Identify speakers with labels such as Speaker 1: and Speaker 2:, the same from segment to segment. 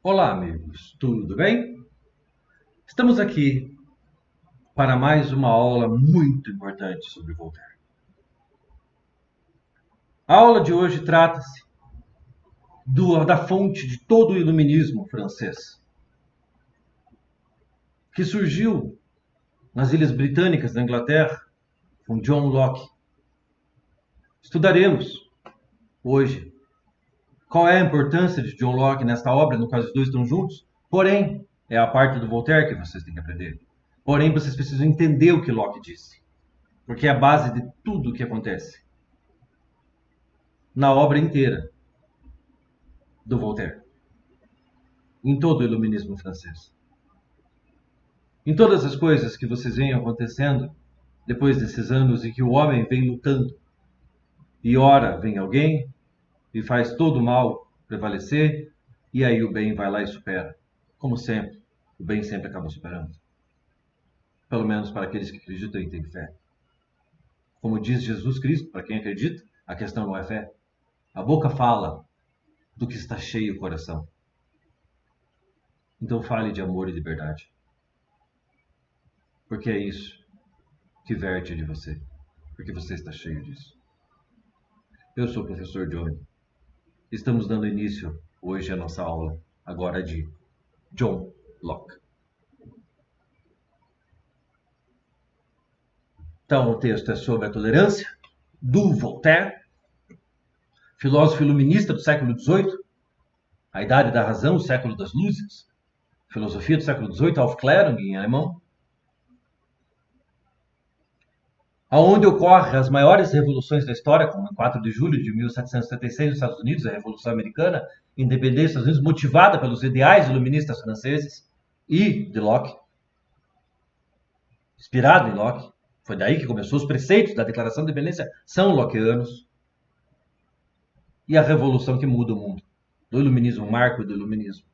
Speaker 1: Olá, amigos, tudo bem? Estamos aqui para mais uma aula muito importante sobre Voltaire. A aula de hoje trata-se da fonte de todo o iluminismo francês, que surgiu nas Ilhas Britânicas da Inglaterra com John Locke. Estudaremos hoje qual é a importância de John Locke nesta obra, no qual os dois estão juntos, porém, é a parte do Voltaire que vocês têm que aprender. Porém, vocês precisam entender o que Locke disse, porque é a base de tudo o que acontece na obra inteira do Voltaire, em todo o iluminismo francês. Em todas as coisas que vocês veem acontecendo depois desses anos em que o homem vem lutando, e ora vem alguém e faz todo o mal prevalecer, e aí o bem vai lá e supera. Como sempre, o bem sempre acaba superando. Pelo menos para aqueles que acreditam e têm fé. Como diz Jesus Cristo, para quem acredita, a questão não é fé. A boca fala do que está cheio o coração. Então fale de amor e liberdade. Porque é isso que verte de você. Porque você está cheio disso. Eu sou o professor Johnny. Estamos dando início hoje à nossa aula, agora de John Locke. Então o texto é sobre a tolerância do Voltaire, filósofo iluminista do século XVIII, a idade da razão, o século das luzes, filosofia do século XVIII, Aufklärung em alemão, aonde ocorrem as maiores revoluções da história, como em 4 de julho de 1776 nos Estados Unidos, a Revolução Americana, independência dos Estados Unidos, motivada pelos ideais iluministas franceses e de Locke, inspirado em Locke. Foi daí que começou os preceitos da Declaração de Independência, são lockeanos. E a revolução que muda o mundo, do iluminismo, o marco do iluminismo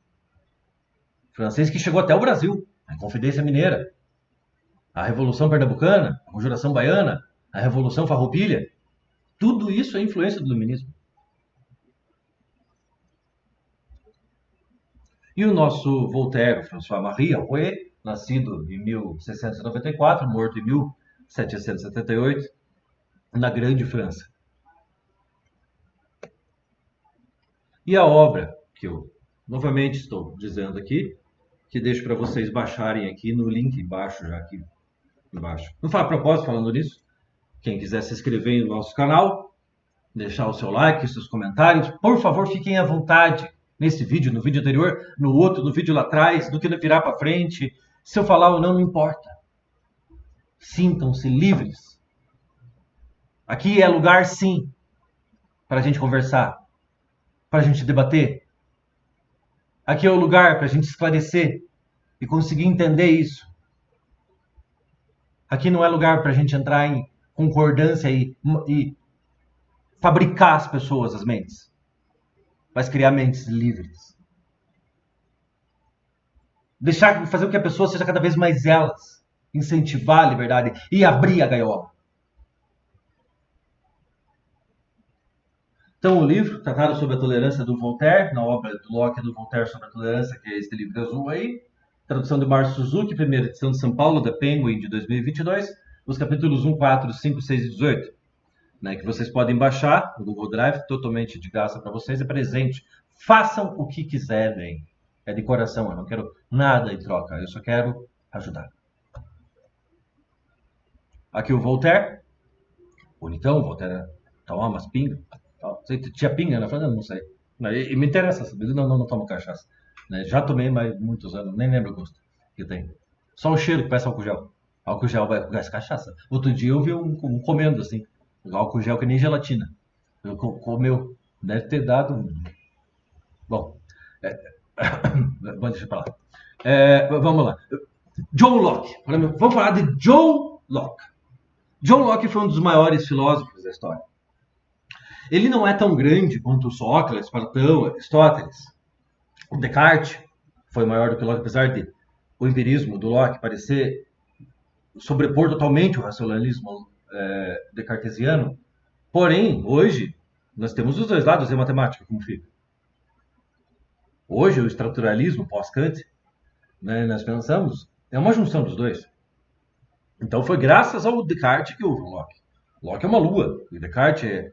Speaker 1: francês, que chegou até o Brasil, a Inconfidência Mineira, a Revolução Pernambucana, a Conjuração Baiana, a Revolução Farroupilha, tudo isso é influência do iluminismo. E o nosso Voltaire, François-Marie Arouet, nascido em 1694, morto em 1778, na Grande França. E a obra que eu novamente estou dizendo aqui, que deixo para vocês baixarem aqui no link embaixo, já aqui embaixo. Não faz propósito falando nisso. Quem quiser se inscrever no nosso canal, deixar o seu like, seus comentários, por favor, fiquem à vontade nesse vídeo, no vídeo anterior, no outro, no vídeo lá atrás, do que virar para frente. Se eu falar ou não, não importa. Sintam-se livres. Aqui é lugar, sim, para a gente conversar, para a gente debater. Aqui é o lugar para a gente esclarecer e conseguir entender isso. Aqui não é lugar para a gente entrar em concordância e fabricar as pessoas, as mentes, mas criar mentes livres. Fazer com que a pessoa seja cada vez mais elas, incentivar a liberdade e abrir a gaiola. Então, o livro, tratado sobre a tolerância do Voltaire, na obra do Locke do Voltaire sobre a tolerância, que é este livro azul aí, tradução de Márcio Suzuki, primeira edição de São Paulo, da Penguin, de 2022, os capítulos 1, 4, 5, 6 e 18, né, que vocês podem baixar no Google Drive, totalmente de graça para vocês, é presente. Façam o que quiserem. É de coração, eu não quero nada em troca, eu só quero ajudar. Aqui o Voltaire, bonitão, o Voltaire toma umas pingas. Tinha pinga na França? Não sei. E me interessa saber. Não tomo cachaça. Já tomei, mas muitos anos. Nem lembro o gosto que tem. Só o cheiro que parece álcool gel. Álcool gel vai com gás cachaça. Outro dia eu vi um comendo assim. Álcool gel que nem gelatina. Comeu. Deve ter dado. Bom. Deixa pra lá. Vamos lá. John Locke. Vamos falar de John Locke. John Locke foi um dos maiores filósofos da história. Ele não é tão grande quanto Sócrates, Platão, Aristóteles. O Descartes foi maior do que Locke, apesar de o empirismo do Locke parecer sobrepor totalmente o racionalismo descartesiano. Porém, hoje, nós temos os dois lados em matemática, como fica. Hoje, o estruturalismo pós-Kant, né, nós pensamos, é uma junção dos dois. Então foi graças ao Descartes que houve o Locke. Locke é uma lua, e Descartes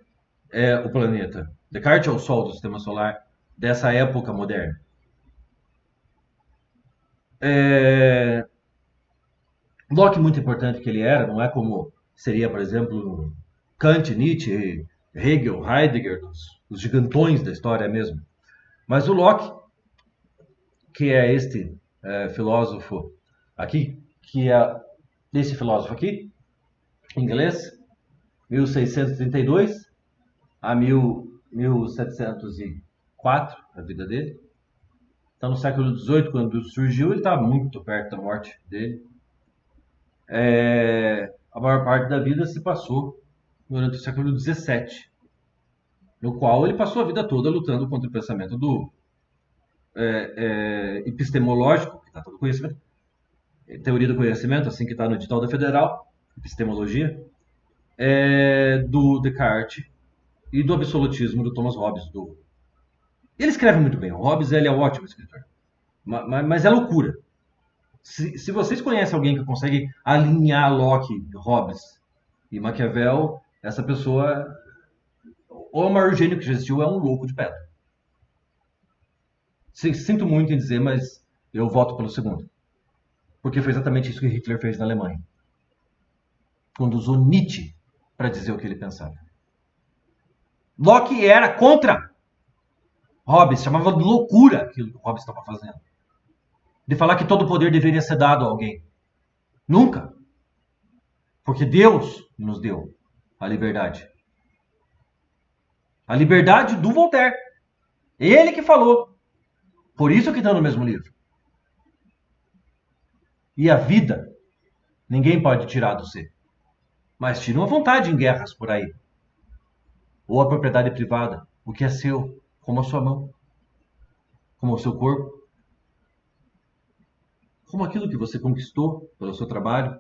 Speaker 1: é o planeta. Descartes é o Sol do sistema solar dessa época moderna. Locke, muito importante que ele era, não é como seria, por exemplo, Kant, Nietzsche, Hegel, Heidegger, os gigantões da história mesmo. Mas o Locke, que é este filósofo aqui, que é esse filósofo aqui, inglês, 1632 a 1704, a vida dele. Então, no século XVIII, quando surgiu, ele estava muito perto da morte dele. A maior parte da vida se passou durante o século XVII, no qual ele passou a vida toda lutando contra o pensamento do epistemológico, que trata do conhecimento, teoria do conhecimento, assim que está no edital da Federal, epistemologia, do Descartes e do absolutismo do Thomas Hobbes. Ele escreve muito bem, o Hobbes ele é um ótimo escritor, mas é loucura. Se vocês conhecem alguém que consegue alinhar Locke, Hobbes e Maquiavel, essa pessoa, ou é o maior gênio que já existiu, é um louco de pedra. Sinto muito em dizer, mas eu voto pelo segundo. Porque foi exatamente isso que Hitler fez na Alemanha. Quando usou Nietzsche para dizer o que ele pensava. Locke era contra Hobbes, chamava de loucura aquilo que o Hobbes estava fazendo. De falar que todo poder deveria ser dado a alguém. Nunca. Porque Deus nos deu a liberdade. A liberdade do Voltaire. Ele que falou. Por isso que está no mesmo livro. E a vida, ninguém pode tirar do ser. Mas tiram a vontade em guerras por aí. Ou a propriedade privada, o que é seu, como a sua mão, como o seu corpo, como aquilo que você conquistou pelo seu trabalho,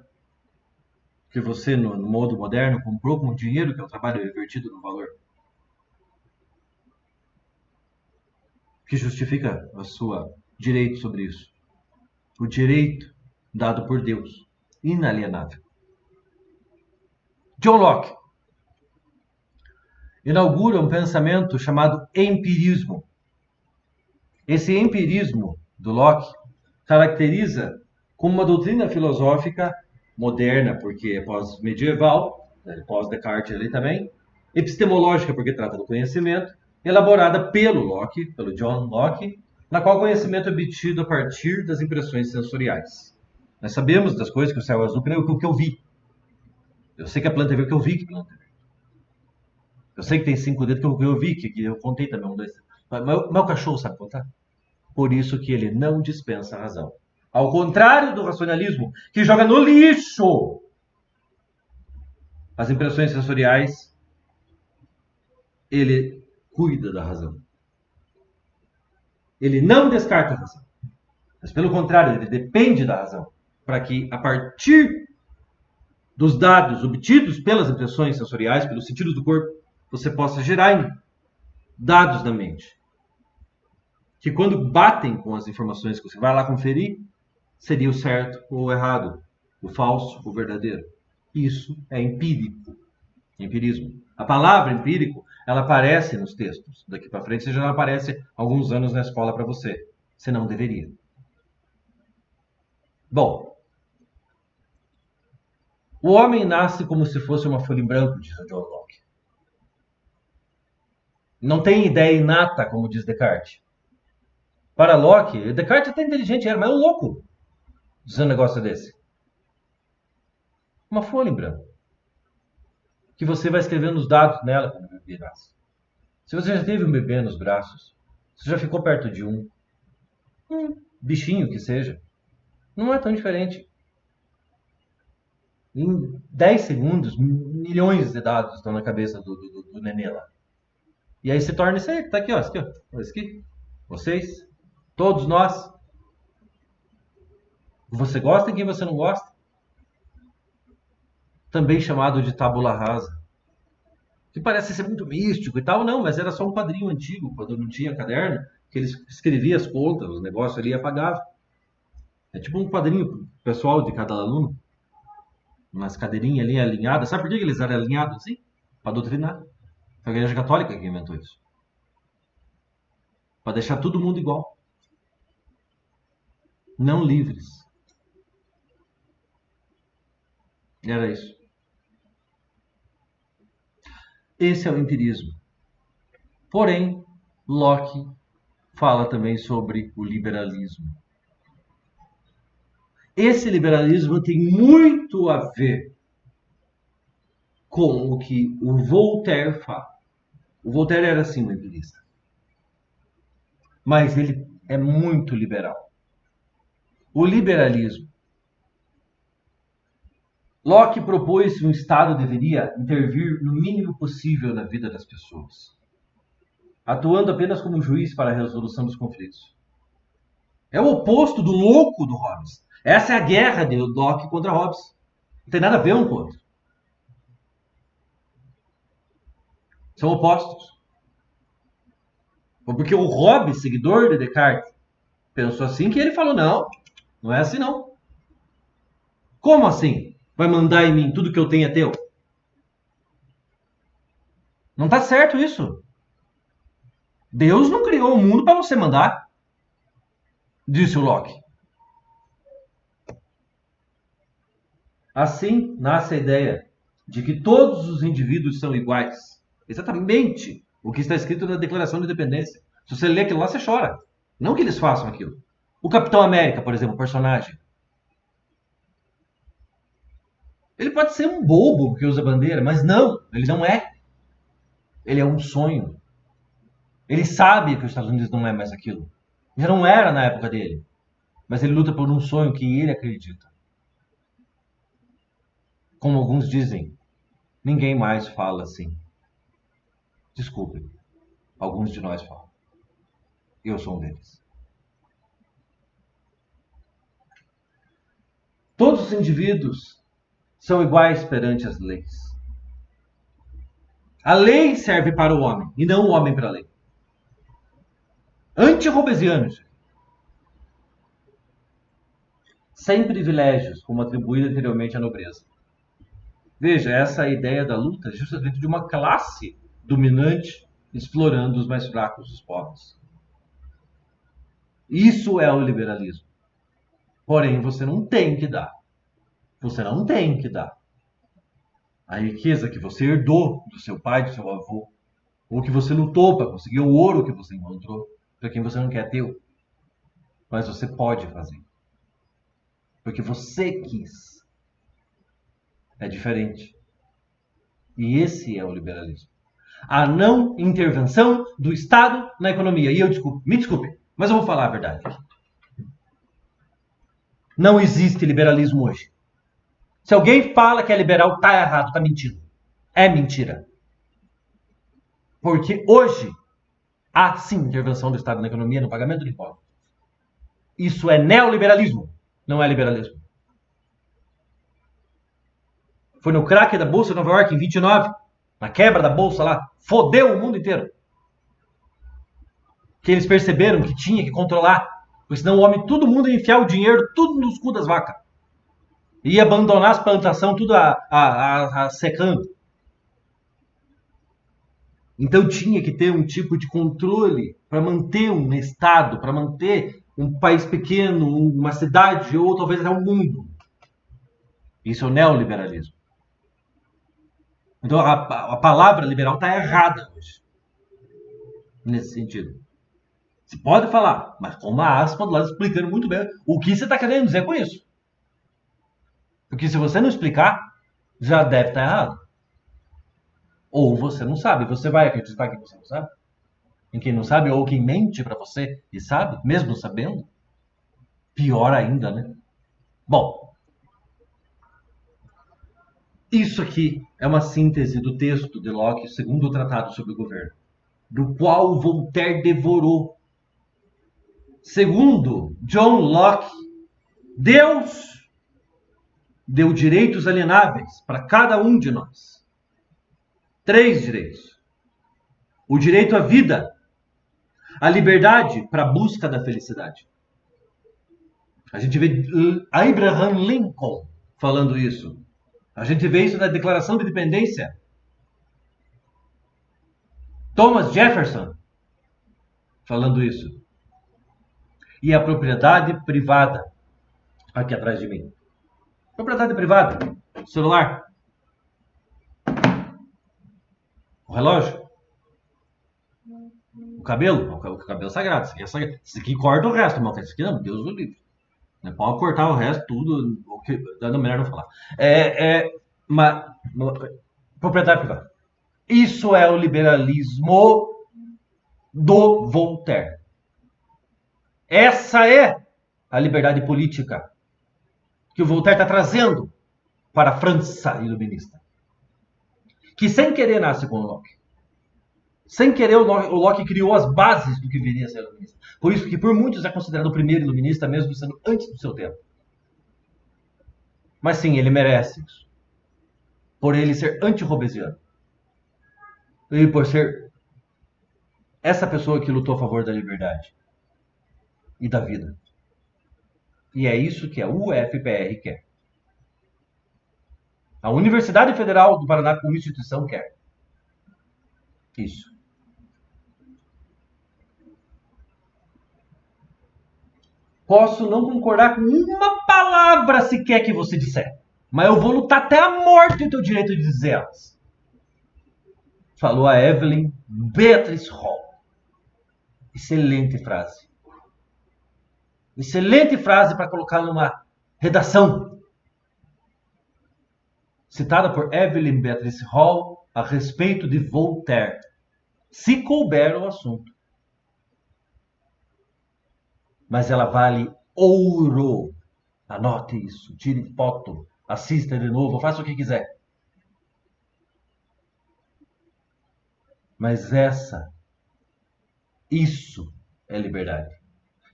Speaker 1: que você, no modo moderno, comprou com o dinheiro, que é o trabalho revertido no valor. Que justifica o seu direito sobre isso. O direito dado por Deus, inalienável. John Locke inaugura um pensamento chamado empirismo. Esse empirismo do Locke caracteriza como uma doutrina filosófica moderna, porque é pós-medieval, pós-Descartes ali também, epistemológica, porque trata do conhecimento, elaborada pelo Locke, pelo John Locke, na qual o conhecimento é obtido a partir das impressões sensoriais. Nós sabemos das coisas que o céu é azul, o que eu vi. Eu sei que a planta é verde, que eu vi que a planta é verde. Eu sei que tem 5 dedos, que eu vi, que eu contei também, 1, 2, 3. Mas meu cachorro sabe contar? Por isso que ele não dispensa a razão. Ao contrário do racionalismo, que joga no lixo as impressões sensoriais, ele cuida da razão. Ele não descarta a razão. Mas, pelo contrário, ele depende da razão. Para que, a partir dos dados obtidos pelas impressões sensoriais, pelos sentidos do corpo, você possa gerar dados na mente. Que quando batem com as informações que você vai lá conferir, seria o certo ou o errado, o falso ou o verdadeiro. Isso é empírico, empirismo. A palavra empírico, ela aparece nos textos. Daqui para frente, você já aparece há alguns anos na escola para você. Você não deveria. Bom, o homem nasce como se fosse uma folha em branco, diz o John Locke. Não tem ideia inata, como diz Descartes. Para Locke, Descartes é até inteligente, mas é um louco dizer um negócio desse. Uma folha em branco. Que você vai escrevendo os dados nela quando o bebê nasce. Se você já teve um bebê nos braços, você já ficou perto de um bichinho que seja, não é tão diferente. Em 10 segundos, milhões de dados estão na cabeça do nenê lá. E aí se torna isso aí, que tá aqui, ó. Esse aqui, ó. Esse aqui. Vocês, todos nós. Você gosta e quem você não gosta. Também chamado de tábula rasa. que parece ser muito místico e tal, não, mas era só um quadrinho antigo, quando não tinha caderno, que ele escrevia as contas, os negócios ali e apagava. É tipo um quadrinho pessoal de cada aluno, umas cadeirinhas ali alinhadas. Sabe por que eles eram alinhados assim? Para doutrinar. Foi a Igreja Católica que inventou isso. Para deixar todo mundo igual. Não livres. Era isso. Esse é o empirismo. Porém, Locke fala também sobre o liberalismo. Esse liberalismo tem muito a ver com o que o Voltaire fala. O Voltaire era assim um empirista. Mas ele é muito liberal. O liberalismo. Locke propôs que um Estado deveria intervir no mínimo possível na vida das pessoas, atuando apenas como juiz para a resolução dos conflitos. É o oposto do louco do Hobbes. Essa é a guerra de Locke contra Hobbes. Não tem nada a ver um com o outro. São opostos. Porque o Hobbes, seguidor de Descartes, pensou assim que ele falou, não, não é assim não. Como assim? Vai mandar em mim tudo que eu tenho é teu? Não tá certo isso. Deus não criou o mundo para você mandar, disse o Locke. Assim nasce a ideia de que todos os indivíduos são iguais. Exatamente o que está escrito na Declaração de Independência. Se você ler aquilo lá, você chora. Não que eles façam aquilo. O Capitão América, por exemplo, o personagem. Ele pode ser um bobo que usa bandeira, mas não, ele não é. Ele é um sonho. Ele sabe que os Estados Unidos não é mais aquilo. Já não era na época dele. Mas ele luta por um sonho que ele acredita. Como alguns dizem, ninguém mais fala assim. Desculpe, alguns de nós falam. Eu sou um deles. Todos os indivíduos são iguais perante as leis. A lei serve para o homem, e não o homem para a lei. Anti-robesianos. Sem privilégios, como atribuído anteriormente à nobreza. Veja, essa é a ideia da luta justamente de uma classe dominante explorando os mais fracos, os pobres. Isso é o liberalismo. Porém, você não tem que dar. Você não tem que dar a riqueza que você herdou do seu pai, do seu avô, ou que você lutou para conseguir, o ouro que você encontrou, para quem você não quer ter. Mas você pode fazer. Porque você quis. É diferente. E esse é o liberalismo. A não intervenção do Estado na economia. E eu me desculpe, mas eu vou falar a verdade. Não existe liberalismo hoje. Se alguém fala que é liberal, tá errado, tá mentindo. É mentira. Porque hoje há sim intervenção do Estado na economia, no pagamento de impostos. Isso é neoliberalismo, não é liberalismo. Foi no crack da Bolsa de Nova York em 29, na quebra da Bolsa lá, fodeu o mundo inteiro. Que eles perceberam que tinha que controlar, porque senão o homem, todo mundo ia enfiar o dinheiro tudo nos cu das vacas. Ia abandonar as plantações tudo a secando. Então tinha que ter um tipo de controle para manter um Estado, para manter um país pequeno, uma cidade ou talvez até um mundo. Isso é o neoliberalismo. Então a palavra liberal está errada hoje. Nesse sentido. Você pode falar, mas com uma aspa do lado explicando muito bem o que você está querendo dizer com isso. Porque se você não explicar, já deve estar errado. Ou você não sabe. Você vai acreditar que você não sabe? Em quem não sabe, ou quem mente para você e sabe, mesmo sabendo? Pior ainda, né? Bom, isso aqui é uma síntese do texto de Locke, segundo o Tratado sobre o Governo, do qual Voltaire devorou. Segundo John Locke, Deus deu direitos alienáveis para cada um de nós. 3 direitos. O direito à vida, a liberdade para a busca da felicidade. A gente vê Abraham Lincoln falando isso. A gente vê isso na Declaração de Independência. Thomas Jefferson falando isso. E a propriedade privada, aqui atrás de mim. Propriedade privada, o celular, o relógio, o cabelo é sagrado. Isso aqui é sagrado. Isso aqui corta o resto, mas isso aqui não, Deus o livre. Pode cortar o resto, tudo, não, melhor não falar. Propriedade privada. Isso é o liberalismo do Voltaire. Essa é a liberdade política que o Voltaire está trazendo para a França iluminista. Que sem querer nasce com o Locke. Sem querer, o Locke criou as bases do que viria a ser iluminista. Por isso que por muitos é considerado o primeiro iluminista, mesmo sendo antes do seu tempo. Mas sim, ele merece isso. Por ele ser anti-robesiano. E por ser essa pessoa que lutou a favor da liberdade e da vida. E é isso que a UFPR quer. A Universidade Federal do Paraná, como instituição, quer. Isso. Posso não concordar com uma palavra sequer que você disser, mas eu vou lutar até a morte o teu direito de dizer elas. Falou a Evelyn Beatrice Hall. Excelente frase. Excelente frase para colocar numa redação. Citada por Evelyn Beatrice Hall a respeito de Voltaire. Se couber o assunto. Mas ela vale ouro. Anote isso, tire foto, assista de novo, faça o que quiser. Mas isso é liberdade.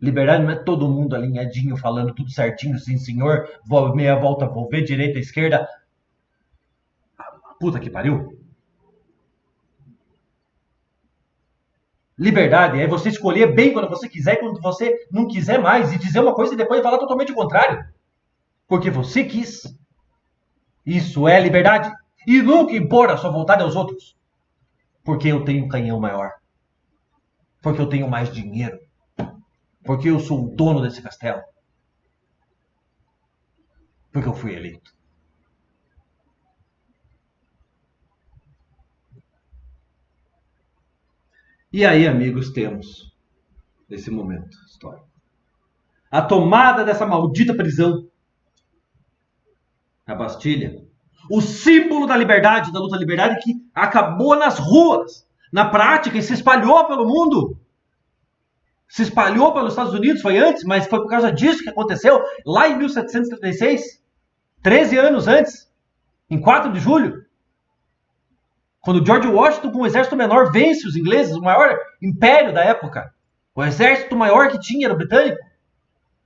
Speaker 1: Liberdade não é todo mundo alinhadinho, falando tudo certinho, sim senhor, meia volta, vou ver, direita, esquerda. Puta que pariu. Liberdade é você escolher bem quando você quiser e quando você não quiser mais. E dizer uma coisa e depois falar totalmente o contrário. Porque você quis. Isso é liberdade. E nunca impor a sua vontade aos outros. Porque eu tenho um canhão maior. Porque eu tenho mais dinheiro. Porque eu sou o dono desse castelo. Porque eu fui eleito. E aí, amigos, temos esse momento histórico. A tomada dessa maldita prisão. A Bastilha. O símbolo da liberdade, da luta da liberdade, que acabou nas ruas, na prática, e se espalhou pelo mundo. Se espalhou pelos Estados Unidos, foi antes, mas foi por causa disso que aconteceu lá em 1736, 13 anos antes, em 4 de julho. Quando George Washington, com um exército menor, vence os ingleses, o maior império da época. O exército maior que tinha era o britânico.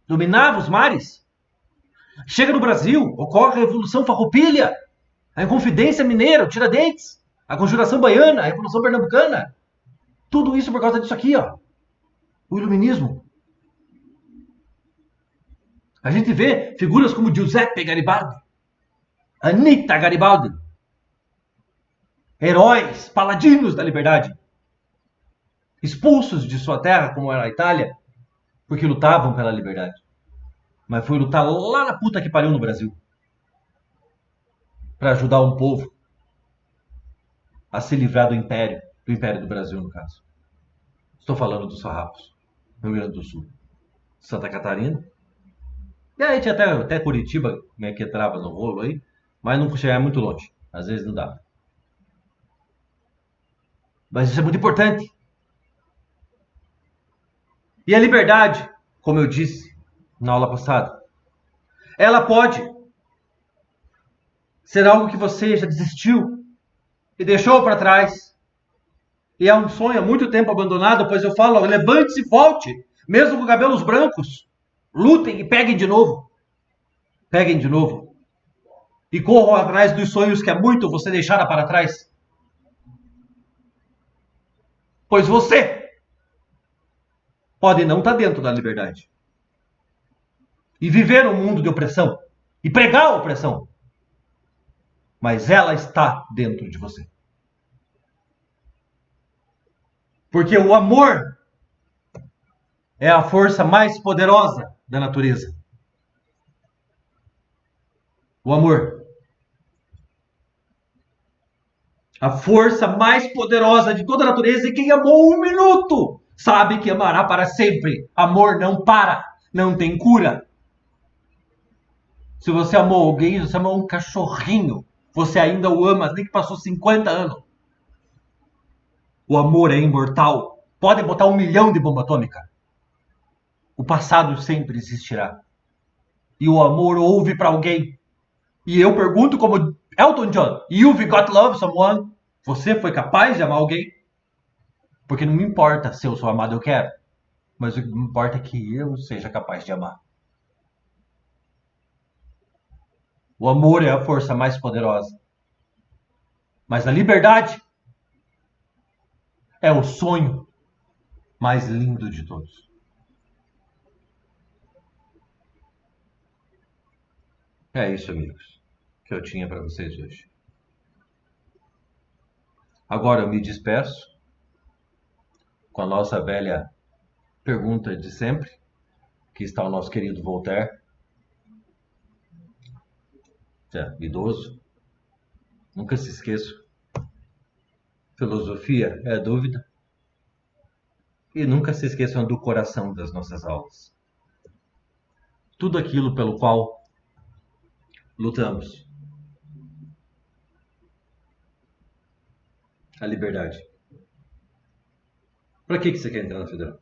Speaker 1: Dominava os mares. Chega no Brasil, ocorre a Revolução Farroupilha, a Inconfidência Mineira, o Tiradentes, a Conjuração Baiana, a Revolução Pernambucana. Tudo isso por causa disso aqui, ó. O iluminismo. A gente vê figuras como Giuseppe Garibaldi, Anita Garibaldi, heróis, paladinos da liberdade, expulsos de sua terra, como era a Itália, porque lutavam pela liberdade. Mas foi lutar lá na puta que pariu no Brasil, para ajudar um povo a se livrar do Império do Brasil, no caso. Estou falando dos farrapos, Rio Grande do Sul, Santa Catarina. E aí tinha até Curitiba, que entrava no rolo aí, mas não chegava muito longe. Às vezes não dava. Mas isso é muito importante. E a liberdade, como eu disse na aula passada, ela pode ser algo que você já desistiu e deixou para trás. E é um sonho há muito tempo abandonado, pois eu falo, levante-se e volte, mesmo com cabelos brancos. Lutem e peguem de novo. Peguem de novo. E corram atrás dos sonhos que há muito você deixara para trás. Pois você pode não estar dentro da liberdade e viver um mundo de opressão e pregar a opressão, mas ela está dentro de você. Porque o amor é a força mais poderosa da natureza. O amor. A força mais poderosa de toda a natureza, e quem amou 1 minuto sabe que amará para sempre. Amor não para, não tem cura. Se você amou alguém, você amou um cachorrinho, você ainda o ama, nem que passou 50 anos. O amor é imortal. Pode botar 1 milhão de bomba atômica. O passado sempre existirá. E o amor ouve para alguém. E eu pergunto como Elton John, you've got love someone? Você foi capaz de amar alguém? Porque não me importa se eu sou amado, eu quero. Mas o que me importa é que eu seja capaz de amar. O amor é a força mais poderosa. Mas a liberdade é o sonho mais lindo de todos. É isso, amigos, que eu tinha para vocês hoje. Agora eu me despeço com a nossa velha pergunta de sempre, que está o nosso querido Voltaire, idoso. Nunca se esqueça. Filosofia é a dúvida. E nunca se esqueçam do coração das nossas aulas. Tudo aquilo pelo qual lutamos. A liberdade. Para que você quer entrar na federal?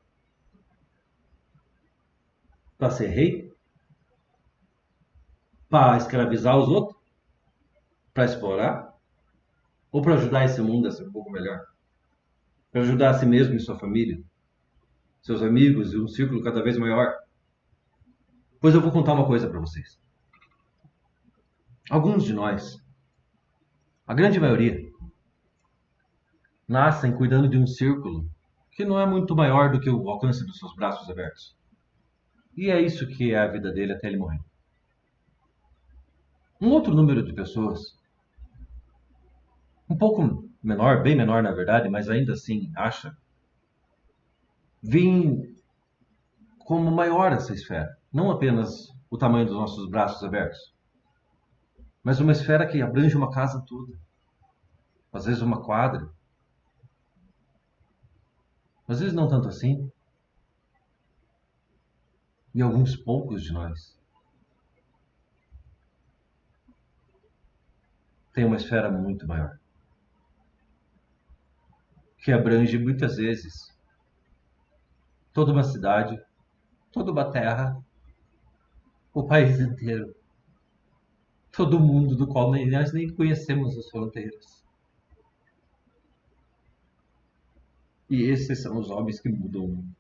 Speaker 1: Para ser rei? Para escravizar os outros? Para explorar? Ou para ajudar esse mundo a ser um pouco melhor? Para ajudar a si mesmo e sua família? Seus amigos e um círculo cada vez maior? Pois eu vou contar uma coisa para vocês. Alguns de nós, a grande maioria, nascem cuidando de um círculo que não é muito maior do que o alcance dos seus braços abertos. E é isso que é a vida dele até ele morrer. Um outro número de pessoas, um pouco menor, bem menor na verdade, mas ainda assim acha, vem como maior essa esfera. Não apenas o tamanho dos nossos braços abertos, mas uma esfera que abrange uma casa toda. Às vezes uma quadra. Às vezes não tanto assim. E alguns poucos de nós têm uma esfera muito maior, que abrange muitas vezes toda uma cidade, toda uma terra, o país inteiro, todo mundo do qual nós nem conhecemos as fronteiras. E esses são os homens que mudam o mundo.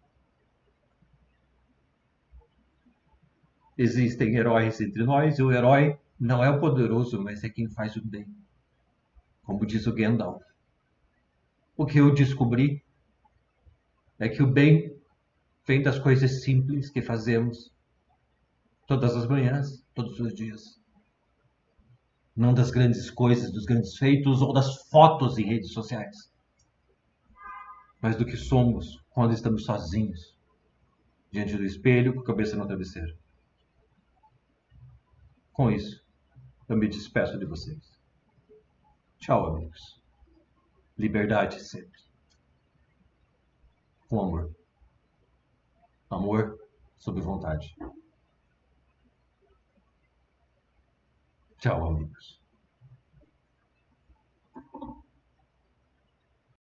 Speaker 1: Existem heróis entre nós, e o herói não é o poderoso, mas é quem faz o bem. Como diz o Gandalf. O que eu descobri é que o bem vem das coisas simples que fazemos todas as manhãs, todos os dias. Não das grandes coisas, dos grandes feitos ou das fotos em redes sociais. Mas do que somos quando estamos sozinhos, diante do espelho, com a cabeça no travesseiro. Com isso, eu me despeço de vocês. Tchau, amigos. Liberdade sempre. Com amor. Amor sob vontade. Tchau, amigos.